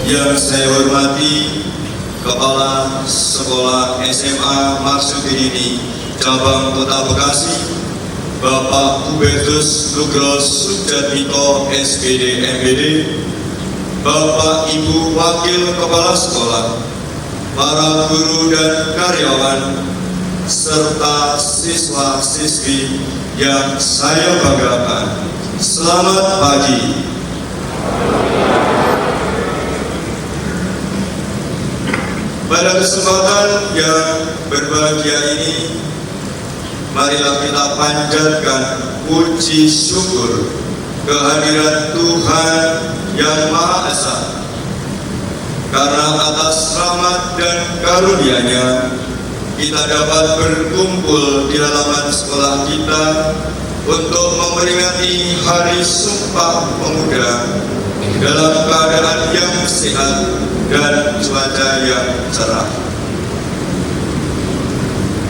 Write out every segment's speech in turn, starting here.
Yang saya hormati Kepala Sekolah SMA Marsudini Cabang Kota Bekasi, Bapak Hubertus Nugros Sujatmiko SPD MPD, Bapak Ibu Wakil Kepala Sekolah, para guru dan karyawan, serta siswa-siswi yang saya banggakan. Selamat pagi. Pada kesempatan yang berbahagia ini, marilah kita panjatkan puji syukur kehadiran Tuhan yang Maha Esa, karena atas rahmat dan karunia-Nya kita dapat berkumpul di halaman sekolah kita untuk memperingati Hari Sumpah Pemuda dalam keadaan yang sehat dan cuaca yang cerah.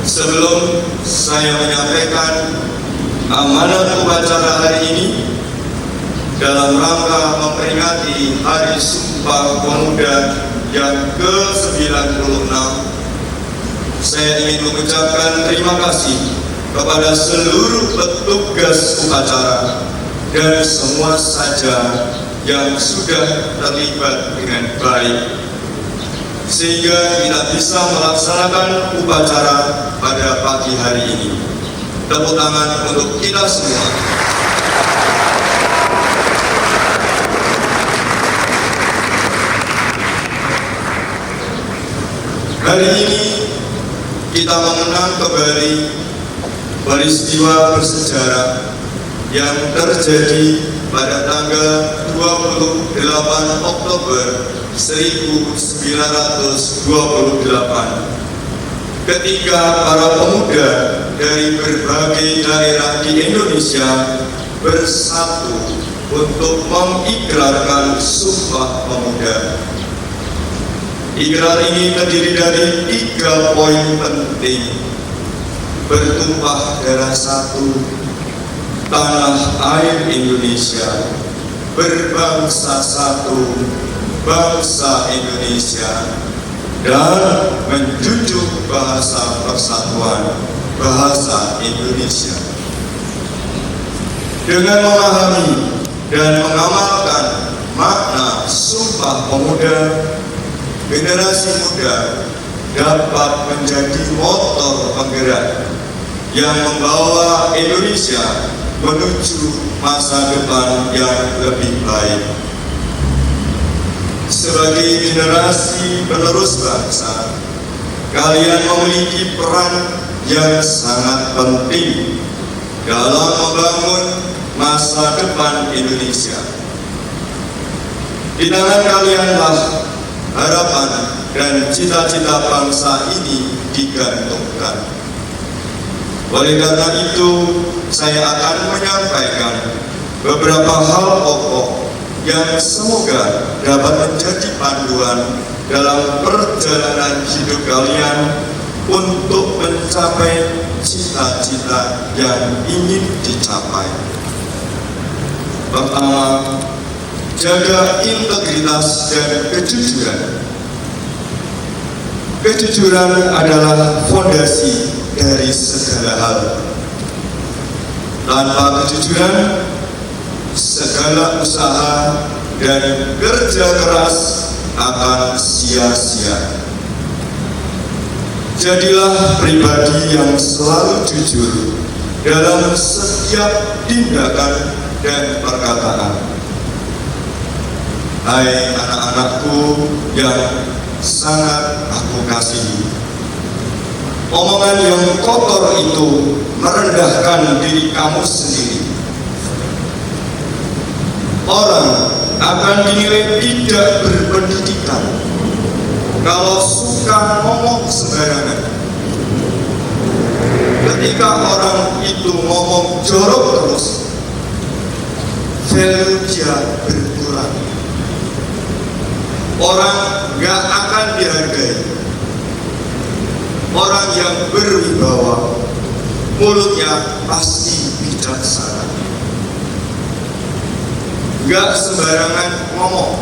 Sebelum saya menyampaikan amanat upacara hari ini dalam rangka memperingati Hari Sumpah Pemuda yang ke-96, saya ingin mengucapkan terima kasih kepada seluruh petugas upacara dan semua saja yang sudah terlibat dengan baik, sehingga kita bisa melaksanakan upacara pada pagi hari ini. Tepuk tangan untuk kita semua. Hari ini kita mengenang kembali peristiwa bersejarah yang terjadi pada tanggal 28 Oktober 1928 ketika para pemuda dari berbagai daerah di Indonesia bersatu untuk mengikrarkan Sumpah Pemuda. Ikrar ini terdiri dari 3 poin penting: bertumpah darah satu, tanah air Indonesia, berbangsa satu, bangsa Indonesia, dan menjunjung bahasa persatuan, bahasa Indonesia. Dengan memahami dan mengamalkan makna Sumpah Pemuda, generasi muda dapat menjadi motor penggerak yang membawa Indonesia menuju masa depan yang lebih baik. Sebagai generasi penerus bangsa, kalian memiliki peran yang sangat penting dalam membangun masa depan Indonesia. Di tangan kalianlah harapan dan cita-cita bangsa ini digantungkan. Oleh karena itu, saya akan menyampaikan beberapa hal pokok yang semoga dapat menjadi panduan dalam perjalanan hidup kalian untuk mencapai cita-cita yang ingin dicapai. Pertama, jaga integritas dan kejujuran. Kejujuran adalah fondasi dari segala hal. Tanpa kejujuran, segala usaha dan kerja keras akan sia-sia. Jadilah pribadi yang selalu jujur dalam setiap tindakan dan perkataan. Hai anak-anakku yang sangat aku kasihi, omongan yang kotor itu merendahkan diri kamu sendiri. Orang akan dinilai tidak berpendidikan kalau suka ngomong sembarangan. Ketika orang itu ngomong jorok terus, value dia berkurang. Orang gak akan dihargai. Orang yang berwibawa, mulutnya pasti bijaksana. Gak sembarangan ngomong.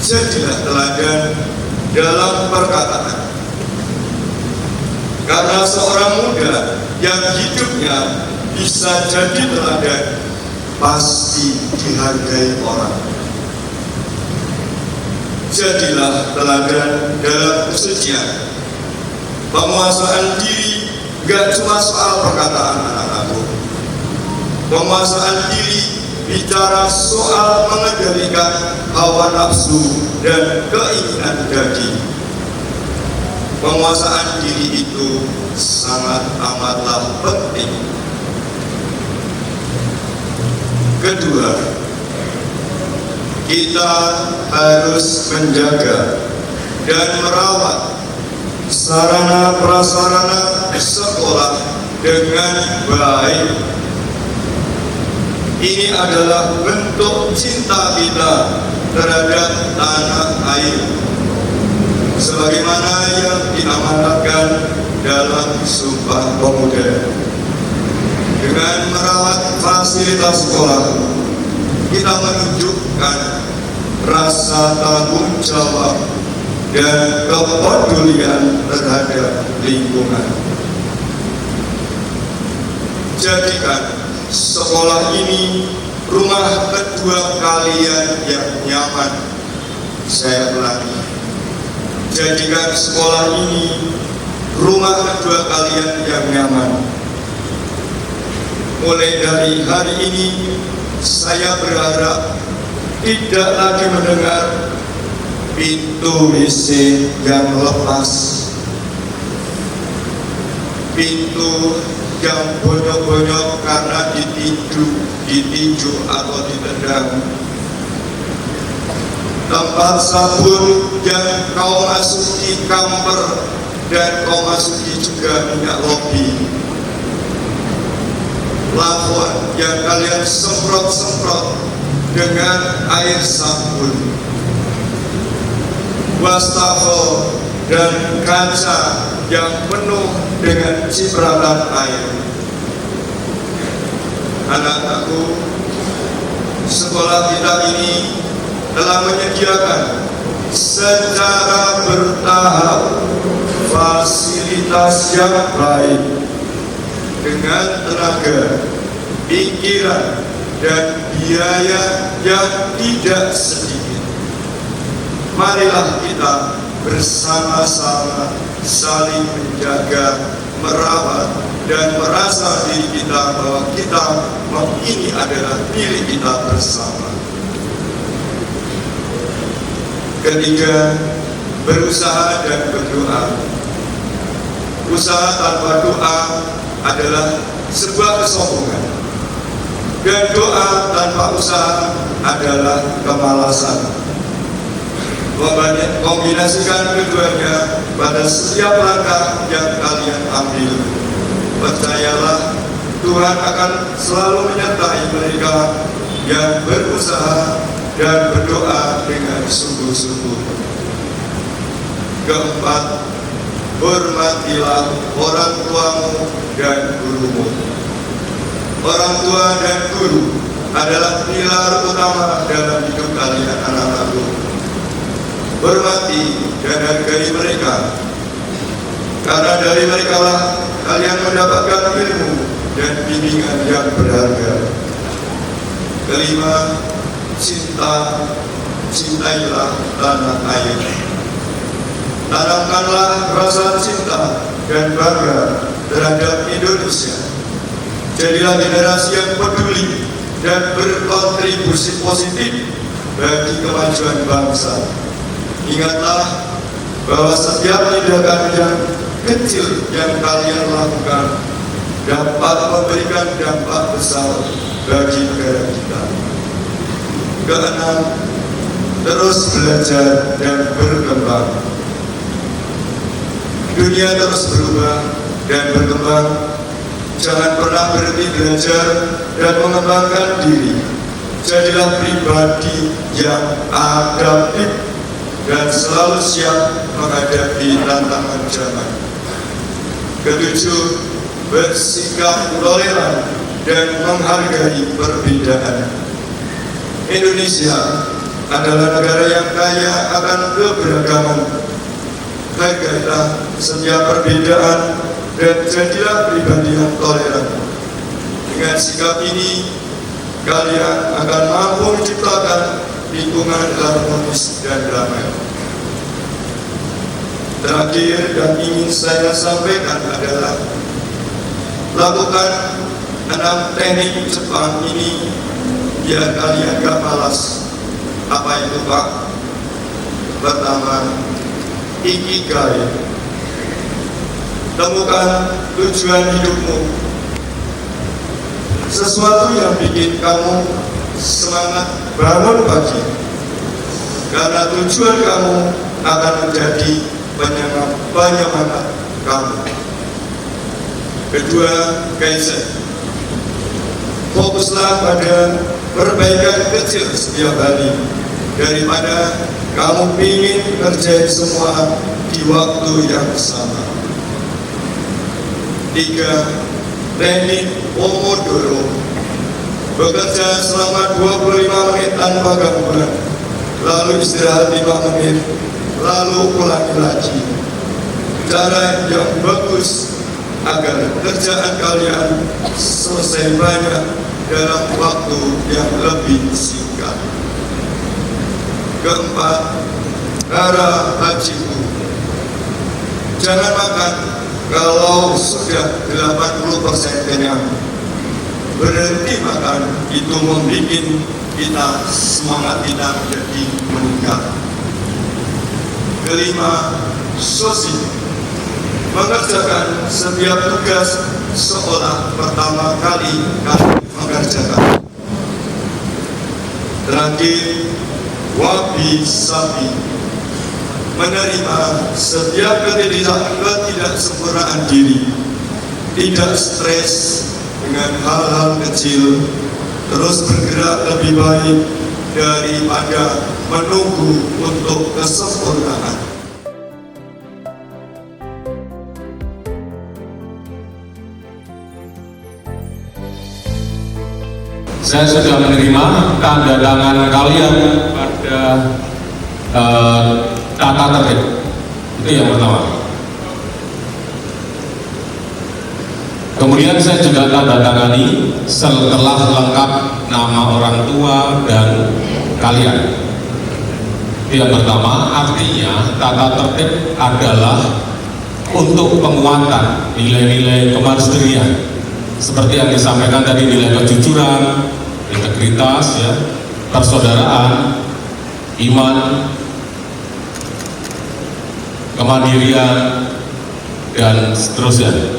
Jadilah teladan dalam perkataan. Karena seorang muda yang hidupnya bisa jadi teladan, pasti dihargai orang. Jadilah teladan dalam kesucian. Penguasaan diri gak cuma soal perkataan anak-anakku. Penguasaan diri bicara soal mengendalikan hawa nafsu dan keinginan daging. Penguasaan diri itu sangat amatlah penting. Kedua, kita harus menjaga dan merawat sarana prasarana sekolah dengan baik. Ini adalah bentuk cinta kita terhadap tanah air, sebagaimana yang diamanatkan dalam Sumpah Pemuda. Dengan merawat fasilitas sekolah, kita menunjukkan rasa tanggung jawab dan kepedulian terhadap lingkungan. Jadikan sekolah ini rumah kedua kalian yang nyaman. Saya ulangi, jadikan sekolah ini rumah kedua kalian yang nyaman. Mulai dari hari ini, saya berharap tidak lagi mendengar pintu WC yang lepas, pintu yang bonyok-bonyok karena ditinju atau ditendang, tempat sabun yang kau masuki kamper dan kau masuki juga minyak lobi, plafon yang kalian semprot-semprot dengan air sabun, wastafel dan kaca yang penuh dengan cipratan air. Anak-anakku, sekolah kita ini telah menyediakan secara bertahap fasilitas yang baik dengan tenaga, pikiran, dan biaya yang tidak sedikit. Marilah kita bersama-sama saling menjaga, merawat, dan merasa diri kita bahwa ini adalah milik kita bersama. Ketiga, berusaha dan berdoa. Usaha tanpa doa adalah sebuah kesombongan, dan doa tanpa usaha adalah kemalasan. Kombinasikan keduanya pada setiap langkah yang kalian ambil. Percayalah, Tuhan akan selalu menyertai mereka yang berusaha dan berdoa dengan sungguh-sungguh. Keempat, hormatilah orang tuamu dan gurumu. Orang tua dan guru adalah pilar utama dalam hidup kalian anak-anakku. Hormati dan hargai mereka, karena dari mereka lah kalian mendapatkan ilmu dan bimbingan yang berharga. Kelima, cintailah tanah air. Tanamkanlah rasa cinta dan bangga terhadap Indonesia. Jadilah generasi yang peduli dan berkontribusi positif bagi kemajuan bangsa. Ingatlah bahwa setiap tindakan yang kecil yang kalian lakukan dapat memberikan dampak besar bagi negara kita. Keenam, terus belajar dan berkembang. Dunia terus berubah dan berkembang. Jangan pernah berhenti belajar dan mengembangkan diri. Jadilah pribadi yang adaptif dan selalu siap menghadapi tantangan zaman. Ketujuh, bersikap toleran dan menghargai perbedaan. Indonesia adalah negara yang kaya akan keberagaman. Hargailah setiap perbedaan dan jadilah pribadi yang toleran. Dengan sikap ini, kalian akan mampu menciptakan lingkungan harmonis dan damai. Terakhir yang ingin saya sampaikan adalah lakukan 6 teknik Jepang ini biar kalian gak malas. Apa itu, Pak? Pertama, Ikigai. Temukan tujuan hidupmu, sesuatu yang bikin kamu semangat bangun pagi, karena tujuan kamu akan menjadi penyemangat kamu. Kedua, Kaizen. Fokuslah pada perbaikan kecil setiap hari daripada kamu ingin kerjain semua di waktu yang sama. 3. Teknik Pomodoro. Bekerja selama 25 menit tanpa gangguan, lalu istirahat 5 menit, lalu ulangi lagi. Cara yang bagus agar kerjaan kalian selesai banyak dalam waktu yang lebih singkat. Keempat, cara hajiku. Jangan makan kalau sudah 80% kenyang. Berhenti makan itu membuat kita semangat kita menjadi meningkat. Kelima, sosi. Mengerjakan setiap tugas seolah pertama kali mengerjakan. Terakhir, wabi sabi. Menerima setiap ketidaksempurnaan diri, tidak stres dengan hal-hal kecil, terus bergerak lebih baik daripada menunggu untuk kesempurnaan. Saya sudah menerima tanda tangan kalian pada tata tertib. Itu yang pertama. Kemudian saya juga tanda tangani setelah lengkap nama orang tua dan kalian. Itu yang pertama, artinya tata tertib adalah untuk penguatan nilai-nilai kemanusiaan. Seperti yang disampaikan tadi, nilai kejujuran, integritas, ya, persaudaraan, iman, kemandirian, dan seterusnya.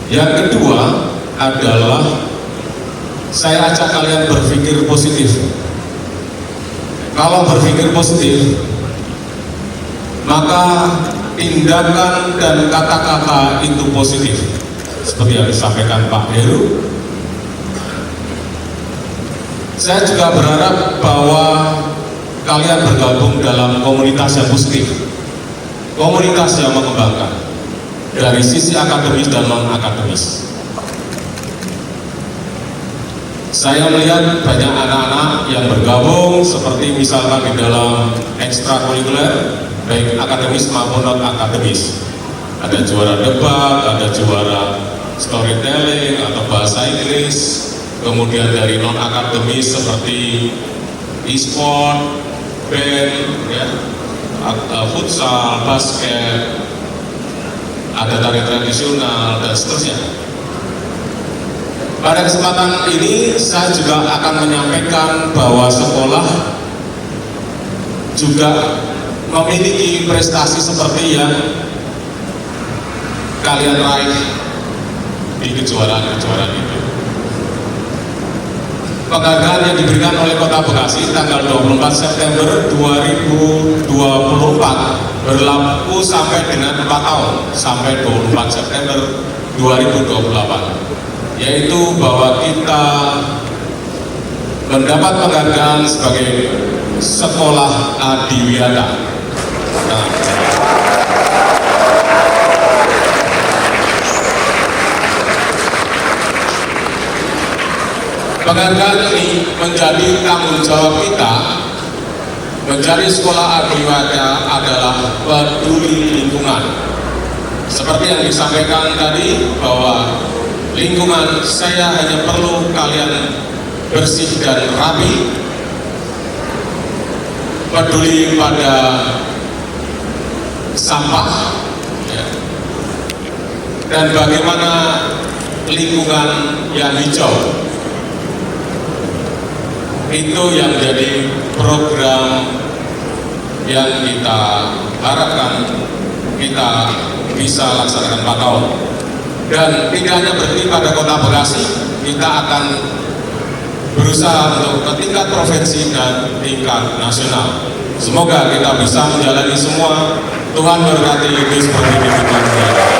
Yang kedua adalah saya ajak kalian berpikir positif. Kalau berpikir positif, maka tindakan dan kata-kata itu positif. Seperti yang disampaikan Pak Heru. Saya juga berharap bahwa kalian bergabung dalam komunitas yang positif, komunitas yang mengembangkan dari sisi akademis dan non akademis. Saya melihat banyak anak-anak yang bergabung seperti misalkan di dalam ekstrakurikuler, baik akademis maupun non akademis. Ada juara debat, ada juara storytelling atau bahasa Inggris, kemudian dari non akademis seperti e-sport, band, ya, futsal, basket, ada tari tradisional dan seterusnya. Pada kesempatan ini saya juga akan menyampaikan bahwa sekolah juga memiliki prestasi seperti yang kalian raih di kejuaraan-kejuaraan itu. Penghargaan yang diberikan oleh Kota Bekasi tanggal 24 September 2024 berlaku sampai dengan 4 tahun, sampai 24 September 2028. Yaitu bahwa kita mendapat penghargaan sebagai sekolah adiwiyata. Nah, penghargaan ini menjadi tanggung jawab kita. Menjadi sekolah adiwiyata adalah peduli lingkungan. Seperti yang disampaikan tadi bahwa lingkungan saya hanya perlu kalian bersih dan rapi, peduli pada sampah, ya, dan bagaimana lingkungan yang hijau. Itu yang jadi program yang kita harapkan kita bisa laksanakan 4 tahun. Dan tidak hanya berhenti pada Kota Bekasi, kita akan berusaha untuk ke tingkat provinsi dan tingkat nasional. Semoga kita bisa menjalani semua. Tuhan berkati itu seperti itu.